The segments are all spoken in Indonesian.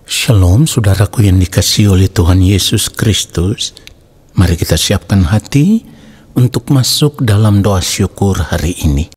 Shalom saudaraku yang dikasihi oleh Tuhan Yesus Kristus. Mari kita siapkan hati untuk masuk dalam doa syukur hari ini.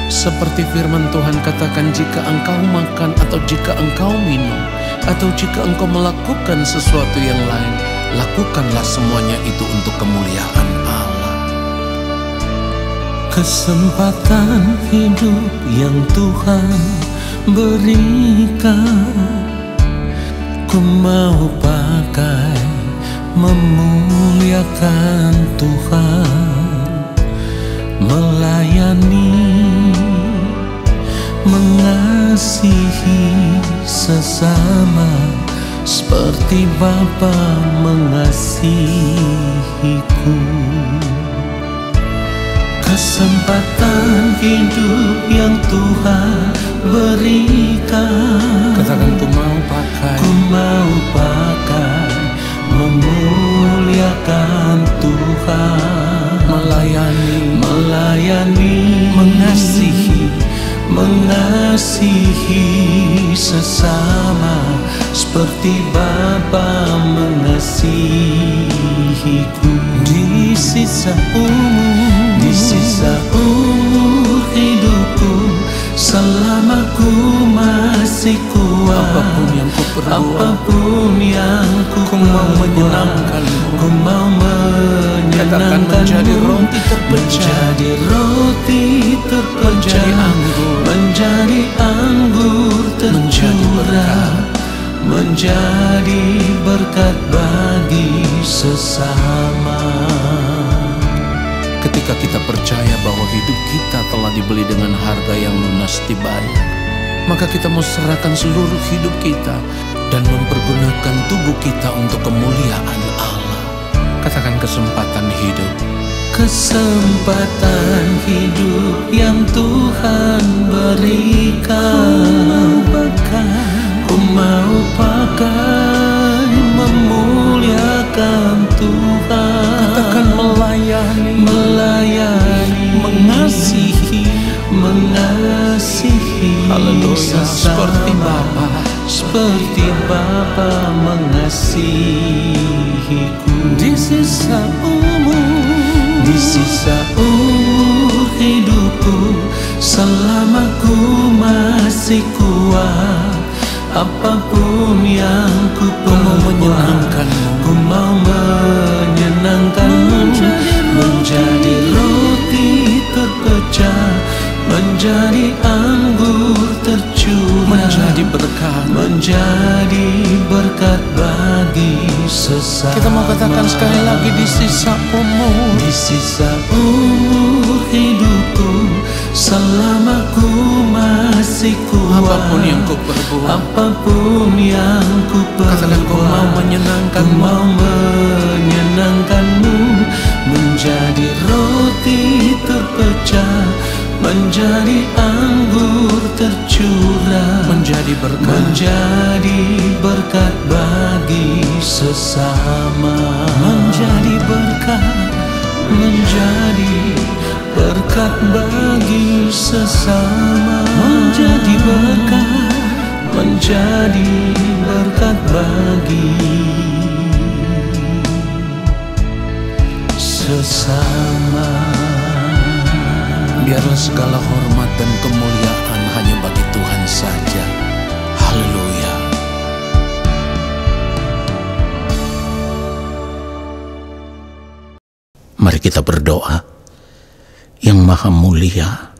Seperti firman Tuhan katakan, jika engkau makan atau jika engkau minum atau jika engkau melakukan sesuatu yang lain, lakukanlah semuanya itu untuk kemuliaan Allah. Kesempatan hidup yang Tuhan berikan, ku mau pakai memuliakan Tuhan, melayani, mengasihi sesama seperti Bapa mengasihiku. Kesempatan hidup yang Tuhan berikan, Katakan, ku mau pakai, ku mau pakai memuliakan Tuhan, melayani, mengasihi sesama seperti Bapa mengasihiku. Di sisa umur hidupku, selama ku masih kuat, apapun yang ku perbuat, apapun yang ku mau menyenangkanmu. Ku mau Katakan, menjadi roti terpecah, menjadi anggur tercurah, menjadi berkat bagi sesama. Ketika kita percaya bahwa hidup kita telah dibeli dengan harga yang lunas dibayar, maka kita mau serahkan seluruh hidup kita dan mempergunakan tubuh kita untuk kemuliaan Allah. Katakan, kesempatan hidup. Kesempatan hidup yang Tuhan berikan, ku mau pakai memuliakan Tuhan. Katakan, melayani, mengasihi, haleluya, seperti Bapa mengasihiku. Di sisa umur hidupku, selama ku masih kuat, apapun yang ku perbuat, ku mau menyenangkanmu, menjadi roti terpecah, menjadi anggur tercurah, menjadi berkat bagi sesama. Kita mau katakan sekali lagi, di sisa umur hidupku, selama ku masih kuat, apapun yang ku perbuat, katakan, ku mau menyenangkanmu, menjadi roti terpecah, menjadi anggur tercurah, menjadi berkat bagi sesama, menjadi berkat bagi sesama, menjadi berkat bagi sesama. Biarlah segala hormat dan kemuliaan hanya bagi Tuhan saja. Haleluya. Mari kita berdoa. Yang Maha Mulia,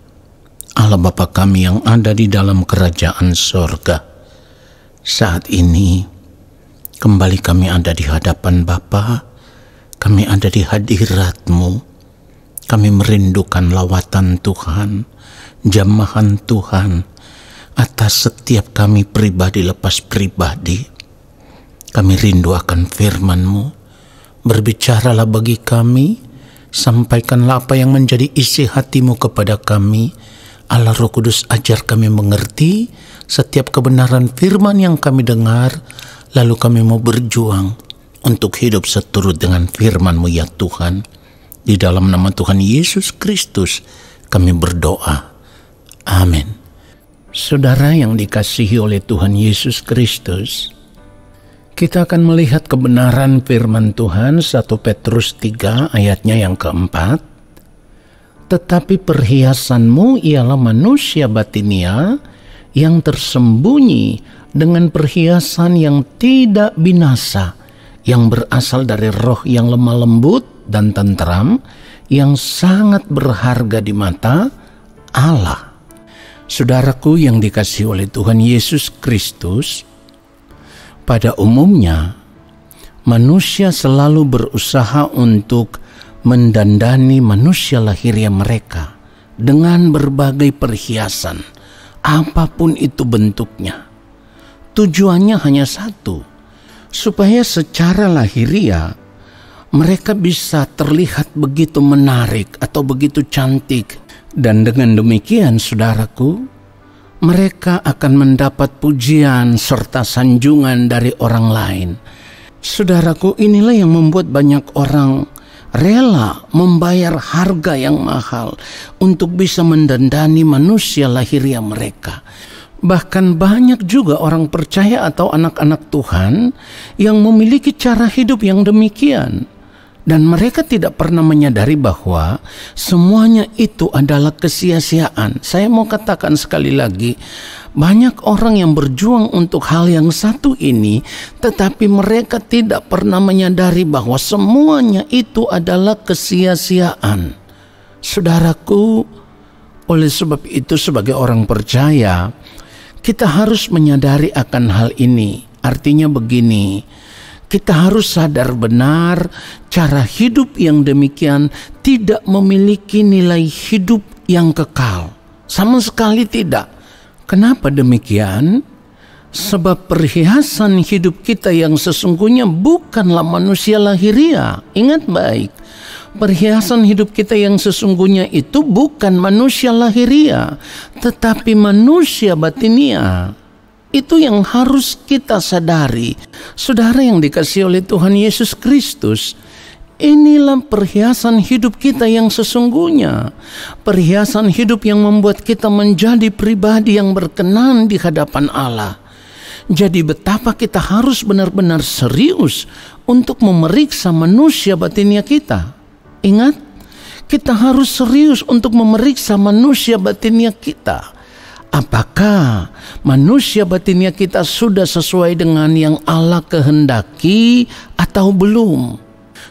Allah Bapa kami yang ada di dalam kerajaan sorga, saat ini kembali kami ada di hadapan Bapa, kami ada di hadirat-Mu. Kami merindukan lawatan Tuhan, jamahan Tuhan atas setiap kami pribadi lepas pribadi. Kami rindu akan firman-Mu. Berbicaralah bagi kami, sampaikanlah apa yang menjadi isi hati-Mu kepada kami. Allah Roh Kudus, ajar kami mengerti setiap kebenaran firman yang kami dengar, lalu kami mau berjuang untuk hidup seturut dengan firman-Mu ya Tuhan. Di dalam nama Tuhan Yesus Kristus kami berdoa. Amin. Saudara yang dikasihi oleh Tuhan Yesus Kristus, kita akan melihat kebenaran firman Tuhan 1 Petrus 3 ayatnya yang keempat. Tetapi perhiasanmu ialah manusia batinia yang tersembunyi dengan perhiasan yang tidak binasa, yang berasal dari roh yang lemah lembut dan tentram, yang sangat berharga di mata Allah. Saudaraku yang dikasihi oleh Tuhan Yesus Kristus, pada umumnya manusia selalu berusaha untuk mendandani manusia lahiriah mereka dengan berbagai perhiasan, apapun itu bentuknya. Tujuannya hanya satu, supaya secara lahiriah mereka bisa terlihat begitu menarik atau begitu cantik. Dan dengan demikian, saudaraku, mereka akan mendapat pujian serta sanjungan dari orang lain. Saudaraku, inilah yang membuat banyak orang rela membayar harga yang mahal untuk bisa mendandani manusia lahiriah mereka. Bahkan banyak juga orang percaya atau anak-anak Tuhan yang memiliki cara hidup yang demikian. Dan mereka tidak pernah menyadari bahwa semuanya itu adalah kesia-siaan. Saya mau katakan sekali lagi, banyak orang yang berjuang untuk hal yang satu ini, tetapi mereka tidak pernah menyadari bahwa semuanya itu adalah kesia-siaan. Saudaraku, oleh sebab itu sebagai orang percaya, kita harus menyadari akan hal ini. Artinya begini, kita harus sadar benar cara hidup yang demikian tidak memiliki nilai hidup yang kekal. Sama sekali tidak. Kenapa demikian? Sebab perhiasan hidup kita yang sesungguhnya bukanlah manusia lahiriah. Ingat baik, perhiasan hidup kita yang sesungguhnya itu bukan manusia lahiriah, tetapi manusia batinia. Itu yang harus kita sadari. Saudara yang dikasihi oleh Tuhan Yesus Kristus, inilah perhiasan hidup kita yang sesungguhnya. Perhiasan hidup yang membuat kita menjadi pribadi yang berkenan di hadapan Allah. Jadi betapa kita harus benar-benar serius untuk memeriksa manusia batinia kita. Ingat, kita harus serius untuk memeriksa manusia batinia kita. Apakah manusia batinia kita sudah sesuai dengan yang Allah kehendaki atau belum?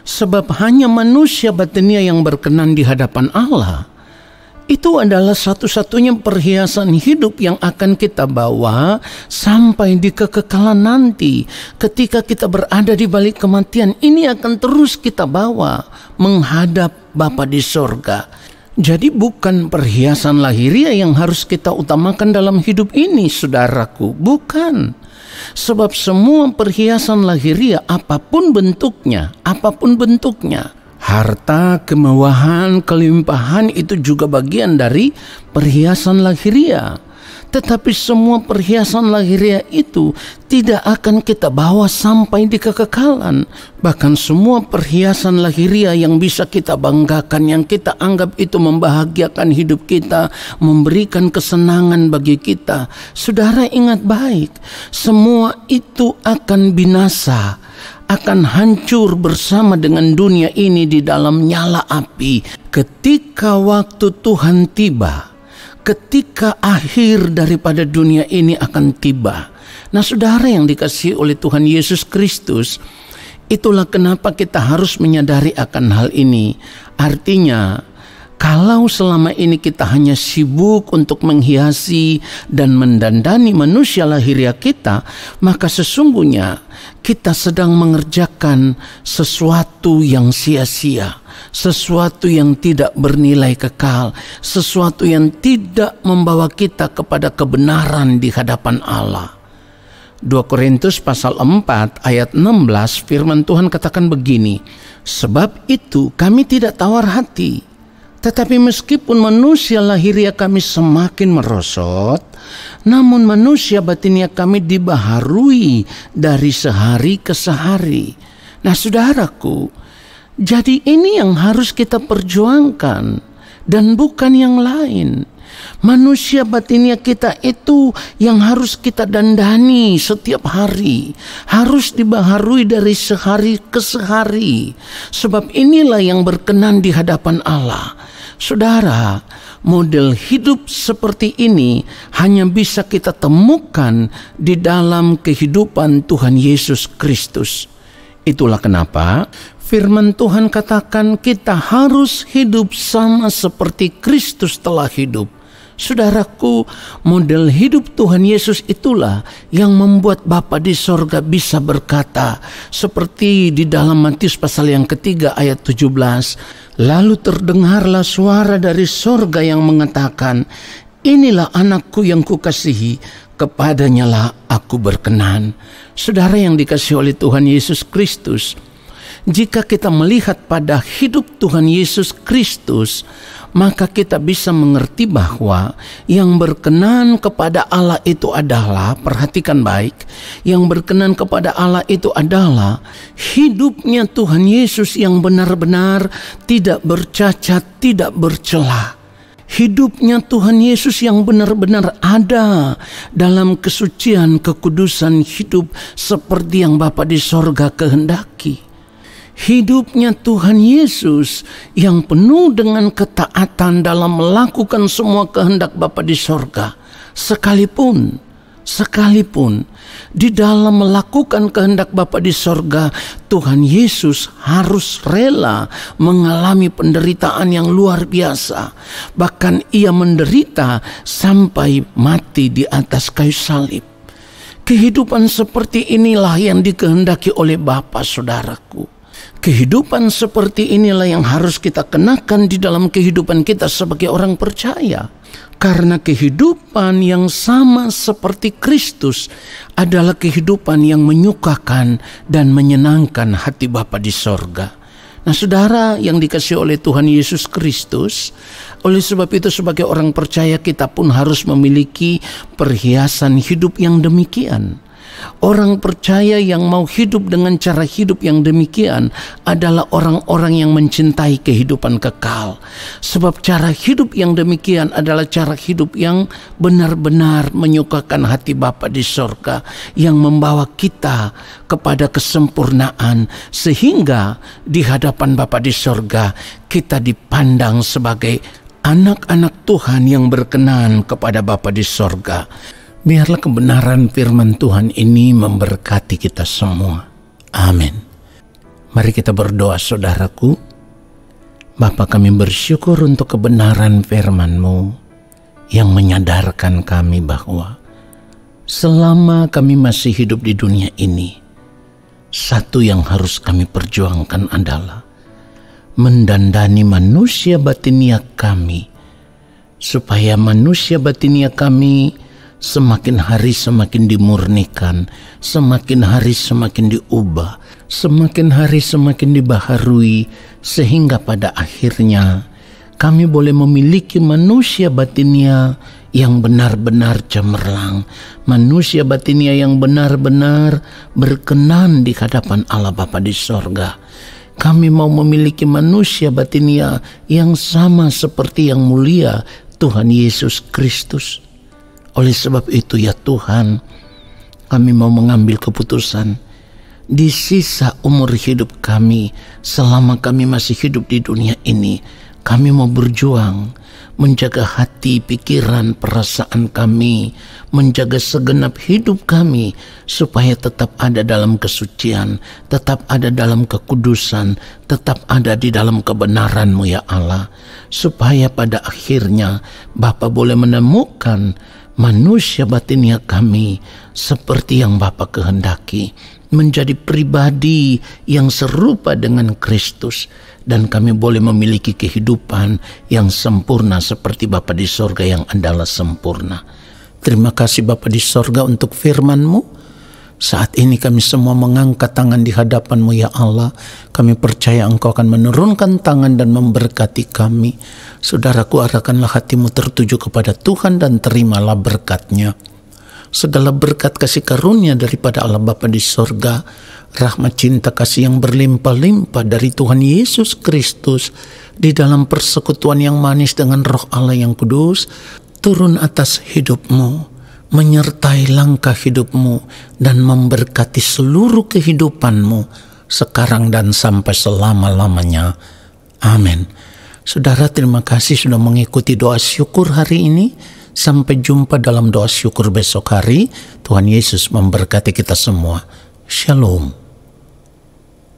Sebab hanya manusia batinia yang berkenan di hadapan Allah. Itu adalah satu-satunya perhiasan hidup yang akan kita bawa sampai di kekekalan nanti. Ketika kita berada di balik kematian, ini akan terus kita bawa menghadap Bapa di sorga. Jadi bukan perhiasan lahiriah yang harus kita utamakan dalam hidup ini, saudaraku. Bukan. Sebab semua perhiasan lahiriah apapun bentuknya, harta, kemewahan, kelimpahan itu juga bagian dari perhiasan lahiriah. Tetapi semua perhiasan lahiriah itu tidak akan kita bawa sampai di kekekalan. Bahkan semua perhiasan lahiriah yang bisa kita banggakan, yang kita anggap itu membahagiakan hidup kita, memberikan kesenangan bagi kita. Saudara ingat baik, semua itu akan binasa, akan hancur bersama dengan dunia ini di dalam nyala api. Ketika waktu Tuhan tiba, ketika akhir daripada dunia ini akan tiba. Nah, saudara yang dikasihi oleh Tuhan Yesus Kristus, itulah kenapa kita harus menyadari akan hal ini. Artinya, kalau selama ini kita hanya sibuk untuk menghiasi dan mendandani manusia lahiriah kita, maka sesungguhnya kita sedang mengerjakan sesuatu yang sia-sia, sesuatu yang tidak bernilai kekal, sesuatu yang tidak membawa kita kepada kebenaran di hadapan Allah. 2 Korintus pasal 4 ayat 16 firman Tuhan katakan begini, sebab itu kami tidak tawar hati, tetapi meskipun manusia lahiriah kami semakin merosot, namun manusia batinia kami dibaharui dari sehari ke sehari. Nah, saudaraku, jadi ini yang harus kita perjuangkan dan bukan yang lain. Manusia batinia kita itu yang harus kita dandani setiap hari. Harus dibaharui dari sehari ke sehari. Sebab inilah yang berkenan di hadapan Allah. Saudara, model hidup seperti ini hanya bisa kita temukan di dalam kehidupan Tuhan Yesus Kristus. Itulah kenapa firman Tuhan katakan kita harus hidup sama seperti Kristus telah hidup. Saudaraku, model hidup Tuhan Yesus itulah yang membuat Bapa di sorga bisa berkata, seperti di dalam Matius pasal yang ketiga ayat 17, lalu terdengarlah suara dari sorga yang mengatakan, inilah anakku yang kukasihi, kepadanya lah aku berkenan. Saudara yang dikasihi oleh Tuhan Yesus Kristus, jika kita melihat pada hidup Tuhan Yesus Kristus, maka kita bisa mengerti bahwa yang berkenan kepada Allah itu adalah, perhatikan baik, yang berkenan kepada Allah itu adalah hidupnya Tuhan Yesus yang benar-benar tidak bercacat, tidak bercela. Hidupnya Tuhan Yesus yang benar-benar ada dalam kesucian, kekudusan hidup seperti yang Bapa di sorga kehendaki. Hidupnya Tuhan Yesus yang penuh dengan ketaatan dalam melakukan semua kehendak Bapa di sorga. Sekalipun di dalam melakukan kehendak Bapa di sorga, Tuhan Yesus harus rela mengalami penderitaan yang luar biasa. Bahkan ia menderita sampai mati di atas kayu salib. Kehidupan seperti inilah yang dikehendaki oleh Bapa, saudaraku. Kehidupan seperti inilah yang harus kita kenakan di dalam kehidupan kita sebagai orang percaya. Karena kehidupan yang sama seperti Kristus adalah kehidupan yang menyukakan dan menyenangkan hati Bapa di sorga. Nah, saudara yang dikasihi oleh Tuhan Yesus Kristus, oleh sebab itu sebagai orang percaya kita pun harus memiliki perhiasan hidup yang demikian. Orang percaya yang mau hidup dengan cara hidup yang demikian adalah orang-orang yang mencintai kehidupan kekal. Sebab cara hidup yang demikian adalah cara hidup yang benar-benar menyukakan hati Bapa di sorga, yang membawa kita kepada kesempurnaan, sehingga di hadapan Bapa di sorga kita dipandang sebagai anak-anak Tuhan yang berkenan kepada Bapa di sorga. Biarlah kebenaran firman Tuhan ini memberkati kita semua. Amin. Mari kita berdoa, saudaraku. Bapa, kami bersyukur untuk kebenaran firman-Mu yang menyadarkan kami bahwa selama kami masih hidup di dunia ini, satu yang harus kami perjuangkan adalah mendandani manusia batinia kami, supaya manusia batinia kami semakin hari semakin dimurnikan, semakin hari semakin diubah, semakin hari semakin dibaharui, sehingga pada akhirnya kami boleh memiliki manusia batinia yang benar-benar cemerlang, manusia batinia yang benar-benar berkenan di hadapan Allah Bapa di sorga. Kami mau memiliki manusia batinia yang sama seperti yang mulia Tuhan Yesus Kristus. Oleh sebab itu ya Tuhan, kami mau mengambil keputusan di sisa umur hidup kami, selama kami masih hidup di dunia ini, kami mau berjuang menjaga hati, pikiran, perasaan kami, menjaga segenap hidup kami supaya tetap ada dalam kesucian, tetap ada dalam kekudusan, tetap ada di dalam kebenaran-Mu ya Allah, supaya pada akhirnya Bapa boleh menemukan manusia batinia kami seperti yang Bapa kehendaki, menjadi pribadi yang serupa dengan Kristus, dan kami boleh memiliki kehidupan yang sempurna seperti Bapa di sorga yang adalah sempurna. Terima kasih Bapa di sorga untuk firman-Mu. Saat ini kami semua mengangkat tangan di hadapan-Mu ya Allah. Kami percaya Engkau akan menurunkan tangan dan memberkati kami. Saudaraku, arahkanlah hatimu tertuju kepada Tuhan dan terimalah berkat-Nya. Segala berkat kasih karunia daripada Allah Bapa di sorga, rahmat cinta kasih yang berlimpah-limpah dari Tuhan Yesus Kristus, di dalam persekutuan yang manis dengan Roh Allah yang kudus, turun atas hidupmu, menyertai langkah hidupmu, dan memberkati seluruh kehidupanmu sekarang dan sampai selama-lamanya. Amin. Saudara, terima kasih sudah mengikuti doa syukur hari ini. Sampai jumpa dalam doa syukur besok hari. Tuhan Yesus memberkati kita semua. Shalom.